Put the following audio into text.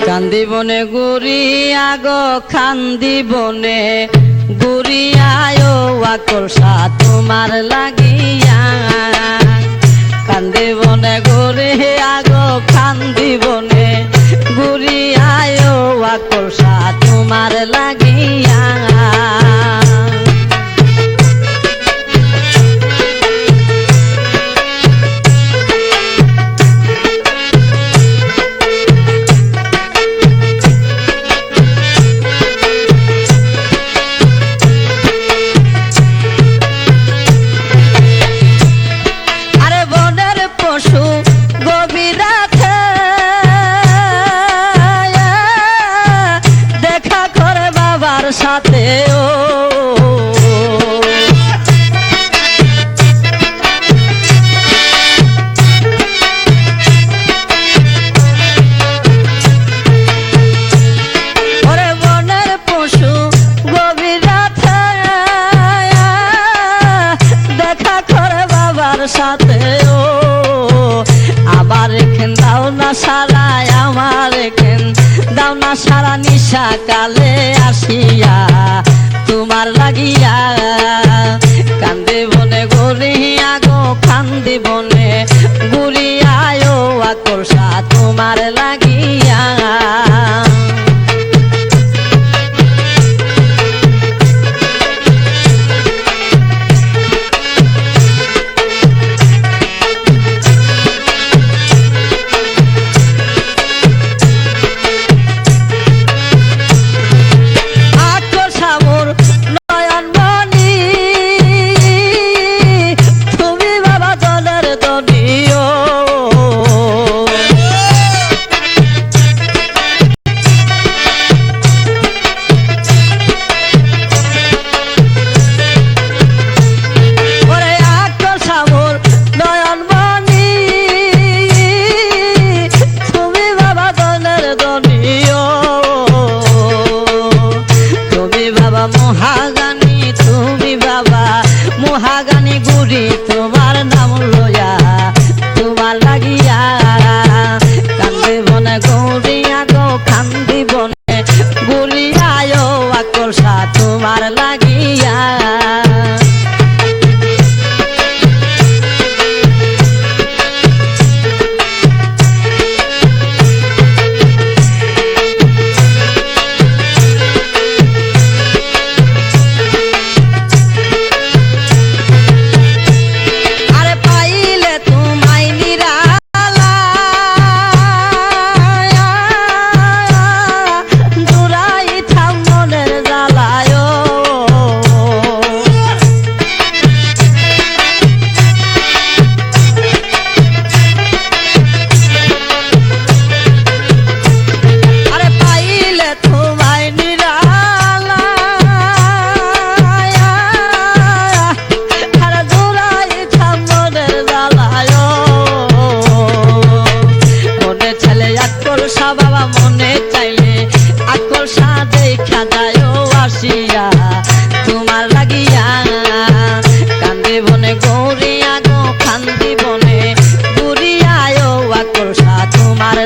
কান্দি বনে গুড়িয়া গো খান্দি বনে গুড়িয়ায় আকর্ষা তোমার লাগিয়া কান্দি বনে গুড়িয়া গো খান্দি বনে গুড়িয়ায় আকর্ষা তোমার লাগিয়া সাথে ওরে বনের পশু গভীর রাতে দেখা করে বাবার সাথে আমার এখান দাও না সারায় আমার এখান দাও না সারা নিশা কালে আসিয়া তোমার লাগিয়া কান্দে বনে গুড়িয়া গো কান্দি বনে গুড়িয়ায় আকর্ষা তোমার লাগিয়া মহাগানী তুমি বাবা মহাগানী গুড়ি তোমার নাম লইয়া তোমার লাগিয়া কান্দি বনে গুড়িয়া গো কান্দি বনে গুড়িয়ায় আকর্ষা তোমার লাগিয়া বাবা মনে চাইলে আকর্ষা দেখা যায় আসিয়া তোমার লাগিয়া কান্দি বনে গৌরিয়া গো কান্দি বনে গুড়িয়ায় আকর্ষা তোমার